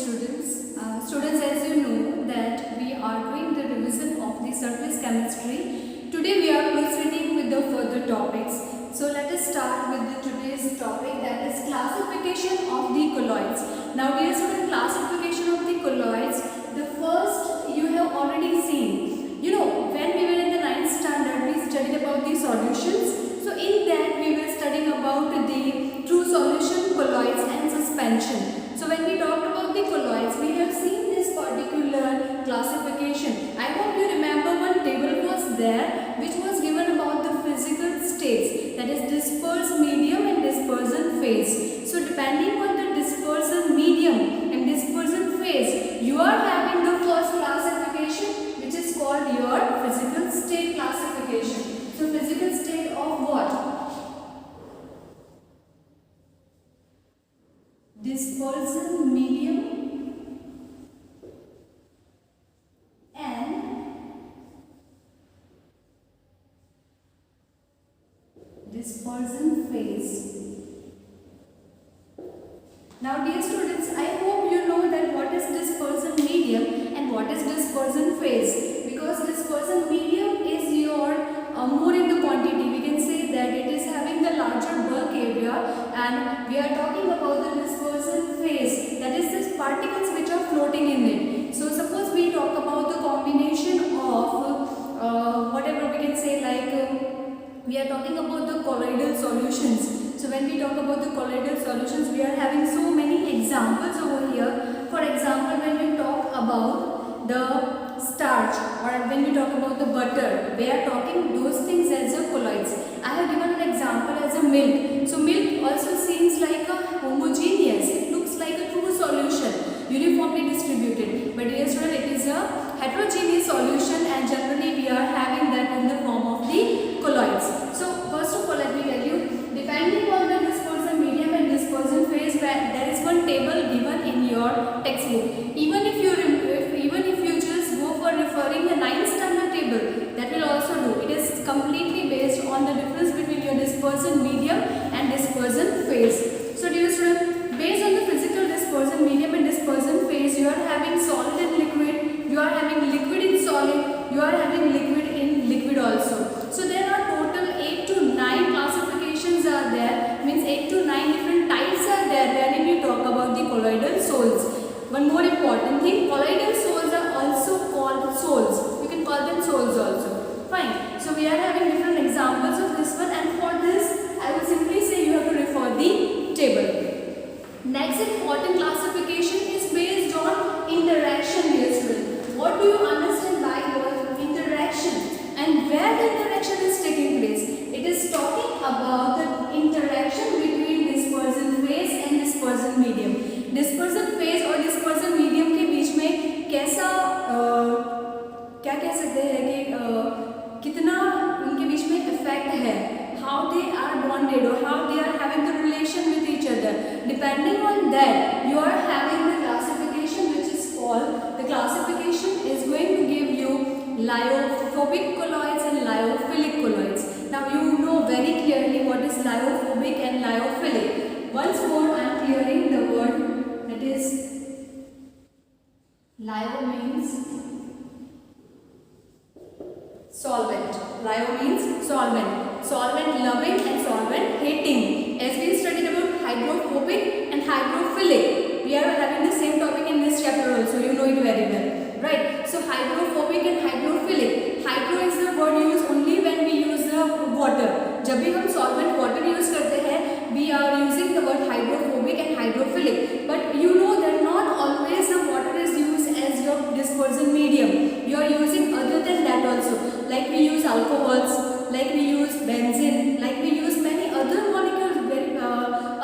Students, as you know that we are doing the revision of the surface chemistry. Today we are proceeding with the further topics. So let us start with the today's topic, that is classification of the colloids. Now dear student, classification of the colloids, the first you have already seen. You know, when we were in the 9th standard, we studied about the solutions. So in that we were studying about the true solution, colloids and suspension. So when we talked about the colloids, we have seen this particular classification. I hope you remember one table was there which was given about the physical states, that is dispersed medium and dispersion phase. So depending on the dispersion medium and dispersion phase, you are having the first classification which is called your physical state classification. So physical state of what? Dispersion medium and dispersion phase. Now dear students, I hope you know that what is dispersion medium and what is dispersion phase, because dispersion medium is your more in the quantity. We can say that it is having the larger bulk area, and we are talking about the dispersion phase, that is the particles which are floating in it. So suppose we talk about the combination of whatever we can say, like we are talking about the colloidal solutions. So when we talk about the colloidal solutions, we are having so many examples over here. For example, when we talk about the starch, or when we talk about the butter, we are talking those things as a colloids. I have given an example as a milk. So milk also seems like a homogeneous, it looks like a true solution, uniformly distributed, but dear student, it is a heterogeneous solution, and generally we are having that in the form of the colloids. So first of all, let me tell you, depending on the dispersion medium and dispersion phase, there is one table given in your textbook. Even if you just go for referring the 9th standard table, that will also do. It is completely based on the difference between your dispersion medium and dispersion phase. So dear student, based on the physical dispersion medium and dispersion phase, you are having solid and liquid, you are having liquid in solid, you are having liquid in liquid also. So there are total 8 to 9 classifications are there, means 8 to 9 different types are there wherein you talk about the colloidal sols. One more important thing, colloidal sols are also called sols. You can call them sols also. Fine. So we are having different examples of this one, and for this I will simply say you have to refer the table. Next important classification is based on interaction, dear student. What do you understand by word interaction, and where the interaction is taking place? It is talking about the interaction between dispersion phase and dispersion medium. Dispersion phase और dispersion medium के बीच में कैसा क्या कह सकते हैं कि कितना उनके बीच में इफेक्ट है, हाउ दे आर बॉन्डेड और how they are having the relation with each other. Depending on that you are having the classification which is called, the classification is going to give you lyophobic colloids and lyophilic colloids. Now you know very clearly what is lyophobic and lyophilic. Once more I am clearing the word, that is lyo means solvent. Lyo means solvent. Solvent loving and solvent hating. As we studied about hydrophobic and hydrophilic, we are having the same topic in this chapter also. You know it very well, right? So hydrophobic and hydrophilic. Hydro is the word used only when we use the water. जब भी हम solvent water use करते हैं, we are using the word hydrophobic and hydrophilic. But you know that not always the water is used as your dispersion medium. You are using other than that also. Like we use alcohols, like we use benzene, like we use many other molecules,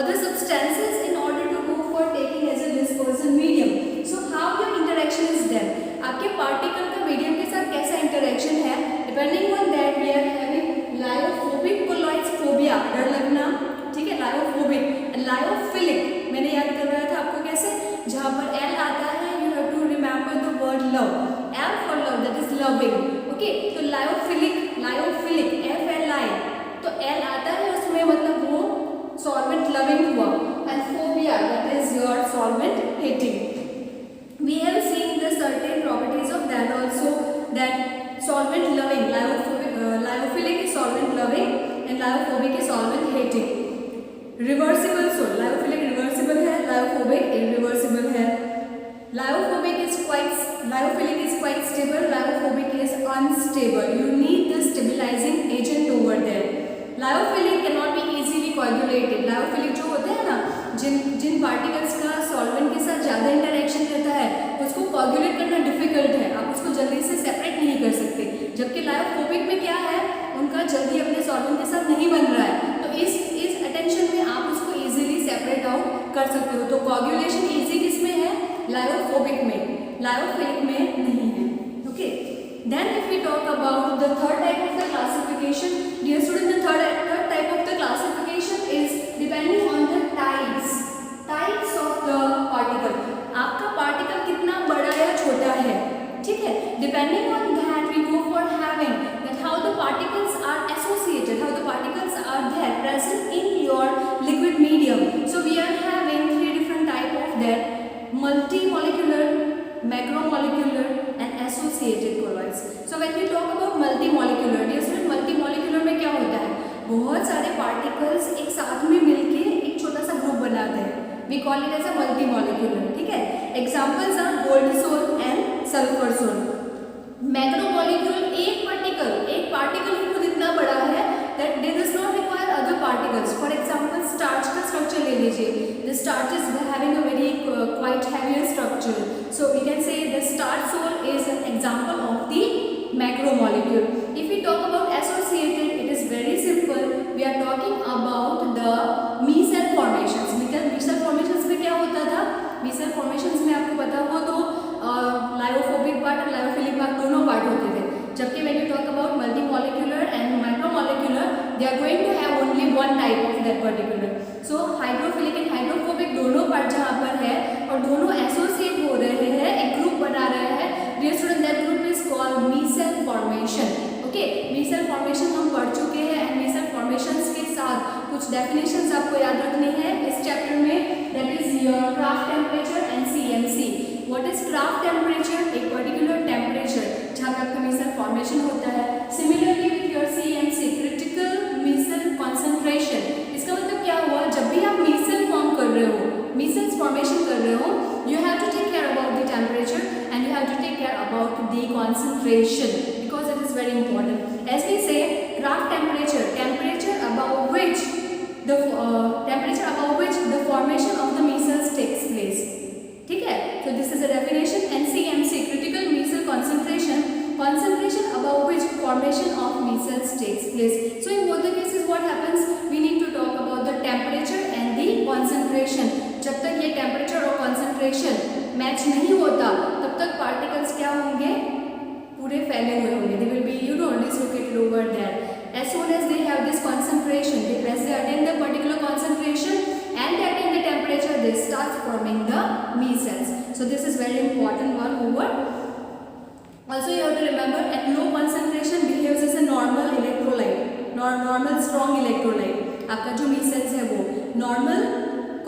other substances in order to go for taking as a dispersion medium. So how your interaction is there? आपके particle का medium के साथ कैसा interaction है, depending on that we are having lyophobic colloids, phobia डर लगना, ठीक है, लायोफोबिक. लायोफिलिक मैंने याद करवाया था आपको कैसे, जहाँ पर एल आता है you have to remember the word love, L for love, that is loving. Okay, तो लायोफिलिक एफ एल आई, तो एल आता है उसमें, मतलब वो सॉल्वेंट लविंग हुआ, and phobia that is your solvent hating. And lyophobic is solvent hating. Reversible sol, lyophilic reversible है, lyophobic irreversible है। Lyophilic is quite stable, lyophobic is unstable. You need the stabilizing agent over there. Lyophilic can not be easily coagulated. Lyophilic जो होते हैं ना, जिन particles का solvent के साथ ज़्यादा इंटरेक्शन रहता है, उसको कोएगुलेट करना डिफिकल्ट है, आप उसको जल्दी से सेपरेट नहीं कर सकते। जबकि लायोफोबिक में क्या है, उनका जल्दी अपने सॉल्वेंट के साथ नहीं बन रहा है, तो इस अटेंशन में आप उसको इजीली सेपरेट आउट कर सकते हो। तो कोएगुलेशन इजी किसमें है, लायोफोबिक में, लायोफिलिक में नहीं है। Okay, then if we talk about the third type of the classification, dear student, the third type of the classification is depending on the types of the particle. आपका particle कितना बड़ा या छोटा है, ठीक है, depending on that we go for having that how the particles are associated, how the particles are there present in your liquid medium. So we are having three different type of that: multimolecular, macromolecular and associated colloids. So when we talk about multimolecular, dear student, multimolecular में क्या होता है, बहुत सारे particles एक साथ में मिलके एक छोटा सा ग्रुप बनाते हैं, we call it as a multimolecular, ठीक है। Examples are gold soul and sulfur soul. Macromolecule, एक पार्टिकल ही खुद इतना बड़ा है that they does not require other particles. For example, starch का structure ले लीजिए, the starch is having a very quite heavier structure, so we can say the starch soul is an example of the macromolecule. If we talk about associated, it is very simple. We are talking about the micelle formations. micelle formations में क्या होता था, micelle formations में आपको पता हो तो lyophobic part और लायोफिलिक पार्ट दोनों पार्ट होते थे। जबकि when you talk about multimolecular and macromolecular, they are going to have only one type of that particular. So hydrophilic and hydrophobic दोनों पार्ट जहाँ पर है और दोनों एसोसिएट हो रहे हैं, एक ग्रुप बना रहे हैं, dear student, that group is called micelle formation. Okay, micelle formation हम पढ़ चुके हैं एंड मिसेल फॉर्मेशंस के साथ कुछ डेफिनेशंस आपको याद रखनी है इस चैप्टर में, that is your Krafft temperature and CMC। What is Krafft temperature, एक पर्टिकुलर टेम्परेचर जहाँ पे आपका मिसेल फॉर्मेशन होता है। Similarly with your CMC, critical micelle concentration. इसका मतलब क्या हुआ, जब भी आप मिसेल फॉर्म कर रहे हो, मिसेल्स फॉर्मेशन कर रहे हो, you have to take care about the temperature and you have to take care about the concentration because it is very important. As we say, craft temperature above which the formation of the micelles takes place. ठीक है, so this is a definition. And CMC, critical micelle concentration above which formation of micelles takes place. So in both the cases what happens, we need to talk about the temperature and the concentration. जब तक ये temperature और concentration match नहीं होता तब तक particles क्या होंगे, पूरे फैले हुए होंगे, they will be dislocated over there. As soon as they have this concentration, as they attain the particular concentration and they attain the temperature, they start forming the micelles. So this is very important one over. Also you have to remember, at low concentration behaves as a normal electrolyte, normal strong electrolyte. आपका जो micelles है वो normal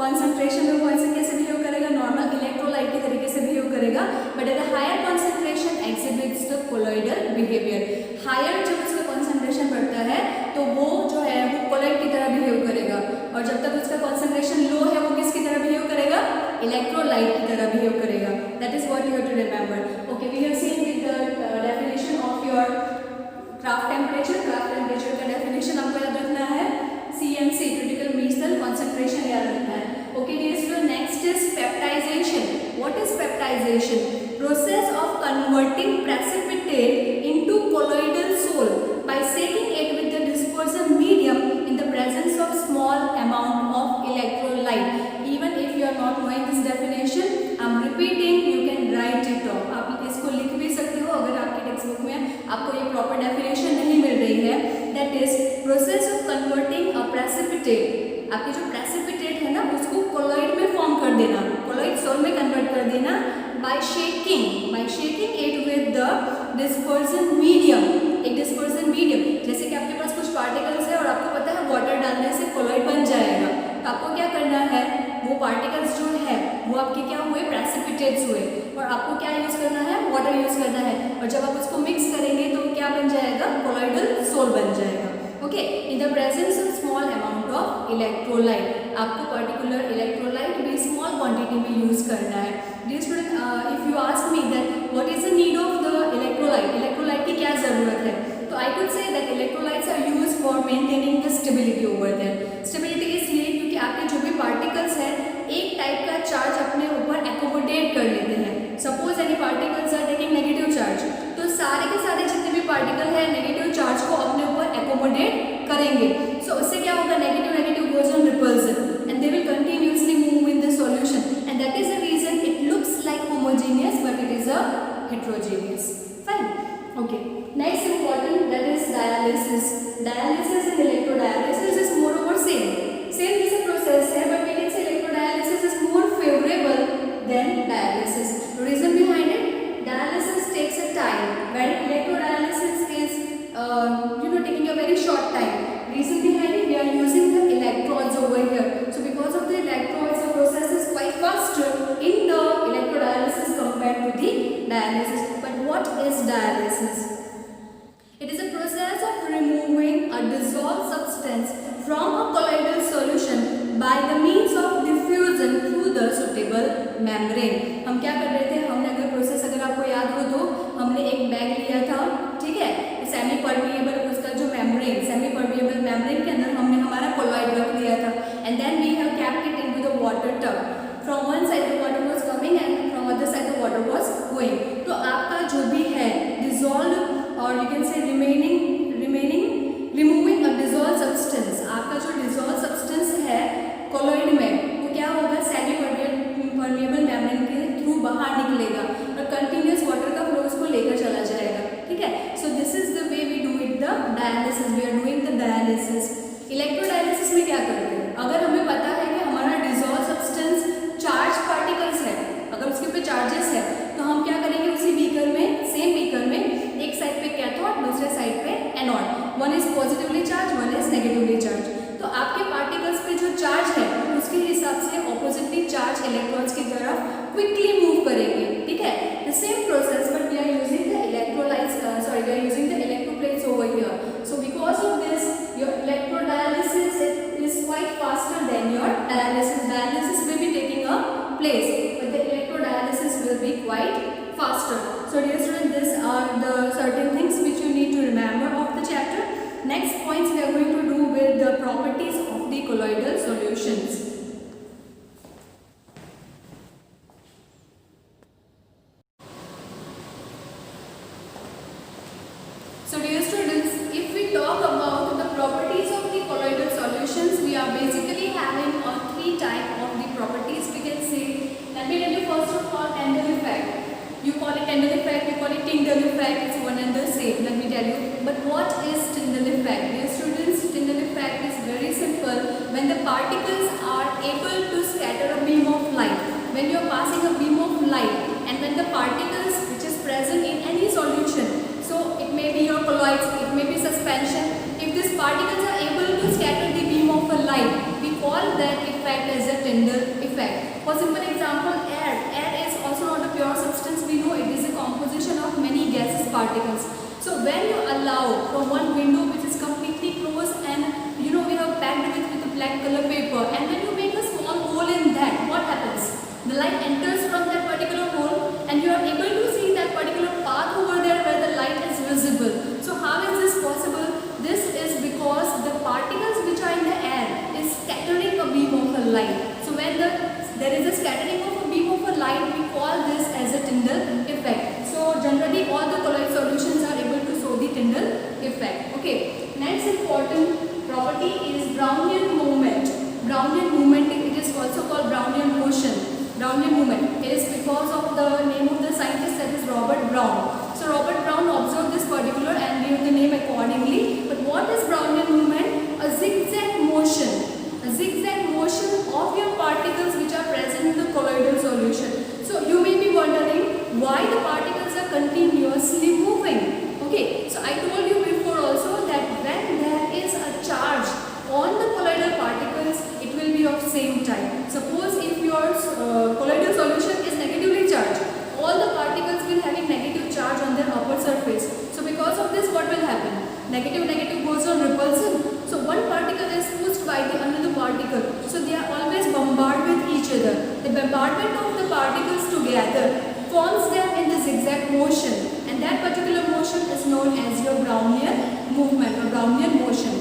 concentration में वो ऐसे कैसे behave करेगा, normal electrolyte के तरीके से बिहेव करेगा, but at the higher concentration exhibits the colloidal behaviour. Higher जब उसका कॉन्सेंट्रेशन बढ़ता है तो वो जो है वो कोलॉइड की तरह बिहेव करेगा, और जब तक उसका कॉन्सेंट्रेशन लो है वो किसकी तरह बिहेव करेगा, इलेक्ट्रोलाइट की तरह बिहेव करेगा। That is what you have to remember. Okay, we have seen with the definition of your Krafft temperature का डेफिनेशन आपको याद रखना है, CMC, critical micelle concentration याद रखना है। Okay dear student, next is peptidization. What is peptidization? Process of converting precipitate into colloidal sol by shaking it with the dispersion medium in the presence of small amount of electrolyte. Even if you are not knowing this definition, I am repeating, you can write it off. आप इसको लिख भी सकते हो अगर आपकी text book में आपको ये प्रॉपर डेफिनेशन नहीं मिल रही है। That is process of converting a precipitate. आपकी जो प्रेसिपिटेट है ना उसको कोलॉइड में फॉर्म कर देना, कोलॉइड सोल में कन्वर्ट कर देना by shaking it with the dispersion medium. एक डिस्पर्जन मीडियम, जैसे कि आपके पास कुछ पार्टिकल्स है और आपको पता है वाटर डालने से कोलॉइड बन जाएगा, तो आपको क्या करना है, वो पार्टिकल्स जो है वो आपके क्या हुए, प्रेसिपिटेट्स हुए, और आपको क्या यूज करना है, वाटर यूज करना है, और जब आप उसको मिक्स करेंगे तो क्या बन जाएगा, कोलॉइडल सोल बन जाएगा। okay, in the presence of small amount of electrolyte. आपको particular electrolyte भी small quantity में use करना है. Dear student, if you ask me that what is the need of the electrolyte की क्या ज़रूरत है, तो I could say that electrolytes are used for maintaining the stability over there. Stability इसलिए क्योंकि आपके जो भी particles हैं एक टाइप का चार्ज अपने ऊपर एकोमोडेट कर लेते हैं. Suppose any particles are taking negative charge, तो सारे के सारे जितने भी पार्टिकल हैं नेगेटिव चार्ज को अपने ऊपर एकोमोडेट करेंगे. सो उससे क्या होगा, negative goes on repulsion and they will continuously move in the solution and that is the reason it looks like homogeneous but it is a heterogeneous. Fine. Okay. Next important, that is dialysis. Dialysis and electrodialysis is more over same is a process है, but we can say electrodialysis is more favorable than dialysis. Reason behind it, dialysis takes a time, where electrodialysis is taking a very short time. Reason behind it, we are using the electrodes over here. So because of the electrodes, the process is quite faster in the electrodialysis compared to the dialysis. But what is dialysis? It is a process of removing a dissolved substance from a colloidal solution by the means of diffusion through the suitable membrane. हम क्या कर रहे थे, हमने अगर process अगर आपको याद हो तो हमने एक बैग लिया था, ठीक है, सेमी परमिएबल, उसका जो मेम्ब्रेन, सेमी परमिएबल मेम्ब्रेन के अंदर हमने हमारा कोलॉइड रख दिया था and then we have kept it into the water tub. From one side the water was coming and from other side the water was going. तो आपका जो भी है डिसॉल्व और you can say removing a dissolve substance, आपका जो dissolve substance है colloid में वो क्या होगा, सेमी परमिएबल मेम्ब्रेन के थ्रू बाहर निकलेगा और कंटिन्यूअस वाटर का फ्लो उसको लेकर चला जाएगा. ठीक है, so this is the way we do it the dialysis. We are doing the dialysis. Electrodialysis में क्या करते हैं, अगर हमें पता है कि हमारा डिसॉल्व सब्सटेंस चार्ज पार्टिकल्स है, अगर उसके ऊपर चार्जेस है तो हम क्या करेंगे, उसी बीकर में, सेम बीकर में एक साइड पे कैथोड दूसरे साइड पे anode, one is positively charge one is negatively charge. तो आपके पार्टिकल्स पे जो चार्ज है उसके हिसाब से ऑपोजिटली चार्ज इलेक्ट्रॉन्स की तरफ क्विकली मूव करेंगे. ठीक है, the same process but we are using the electrolytes, we are using the electroplates over here. So because of this your electrodialysis is quite faster than your dialysis. Dialysis will be taking a place but the electrodialysis will be quite faster. So dear students, these are the certain things which you need to remember of the chapter. Next points we are going to do with the properties of the colloidal solutions. So dear students, if we talk about the properties of the colloidal solutions, we are basically having three type of the properties we can say. Let me tell you first of all Tyndall effect. You call it Tyndall effect, you call it Tyndall effect, it's one and the same. Let me tell you. But what is Tyndall effect? Dear students, Tyndall effect is very simple. When the particles are able to scatter a beam of light, when you are passing a beam of light, and when the particles which is present in any solution, so it may be your colloids, it may be suspension, if these particles are able to scatter the beam of a light, we call that effect as a Tyndall effect. For simple example, air. Air is also not a pure substance. We know it is a composition of many gaseous particles. So when you allow from one window which is completely closed and we have packed it with a black color paper, and when you make a small hole in that, what happens? The light enters from that particular hole and you are able to see that particular path over there where the light is visible. So how is this possible? This is because the particles which are in the air is scattering a beam of a light. So when there is a scattering of a beam of a light, we call this as a Tyndall effect. So generally all the colloid solutions are able to show the Tyndall effect. Okay. Next important property is Brownian movement. Brownian movement, it is also called Brownian motion. Brownian movement, it is because of the name of the scientist, that is Robert Brown. So Robert Brown observed this particular and gave the name accordingly. But what is Brownian movement? A zigzag motion. A zigzag motion of your particles which are present in the colloidal solution. So you may be wondering why the particles are continuously moving. Okay, so I told you before also that when there is a charge on the colloidal particles, it will be of same type. Suppose if your colloidal solution is negatively charged, all the particles will having negative charge on their upper surface. So because of this, what will happen? Negative goes on repulsion together, forms them in the zigzag motion, and that particular motion is known as your Brownian movement or Brownian motion.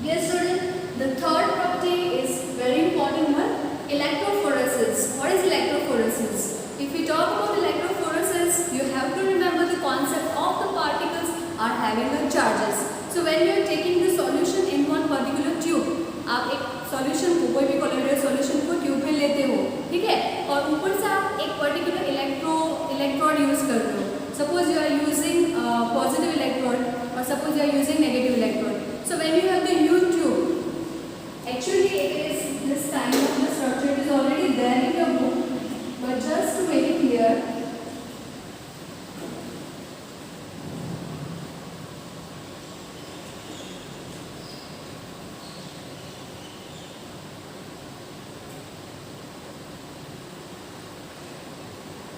Yes, students, the third property is very important one, electrophoresis. What is electrophoresis? If we talk about electrophoresis, you have to remember the concept of the particles are having the charges. So when you are taking the solution in one particular tube, आप एक solution को, कोई भी colloidal solution को tube में लेते हो, ठीक है, और ऊपर से आप एक पर्टिकुलर इलेक्ट्रोड यूज कर रहे हो. Suppose you are using positive electrode और suppose you are using negative electrode. So when you have the U tube, actually it is this kind of the structure, it is already there in your book, but just to make it clear,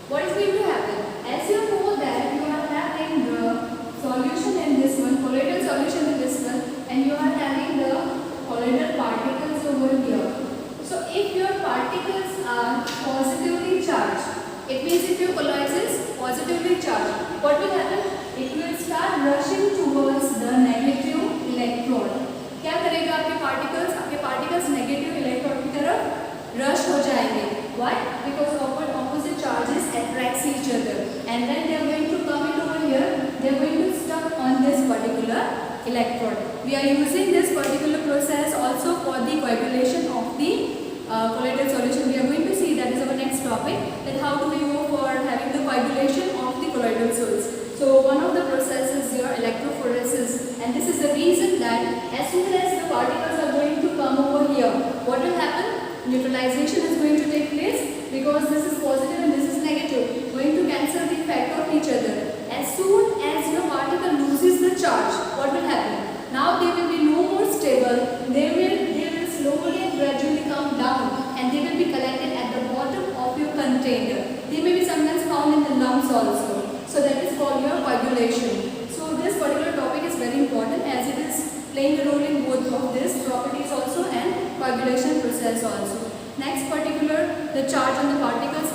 what is going to happen? As you know that you are having the solution in this one, colloidal solution in this one, and you are having the colloidal particles over here. So if your particles are positively charged, it means if your colloid is positively charged, what will happen? It will start rushing towards the negative electrode. क्या करेगा आपके particles negative electrode की तरफ rush हो जाएंगे. Why? Because opposite charges attracts each other, and then they are going to come in over here. They are going to stuck on this particular electrode. We are using this particular process also for the coagulation of the colloidal solution. We are going to see, that is our next topic, that how do we go for having the coagulation of the colloidal solids. So one of the processes is your electrophoresis, and this is the reason that as soon as the particles are going to come over here, what will happen? Neutralization is going to take place, because this is positive and this is negative, going to cancel the effect of each other. As soon as your particle loses the charge, what will happen? Now they will be no more stable, they will slowly and gradually come down, and they will be collected at the bottom of your container. They may be sometimes found in the lumps also. So that is called your coagulation. So this particular topic is very important, as it is playing a role in both of these properties also and coagulation process also. Next particular, the charge on the particles.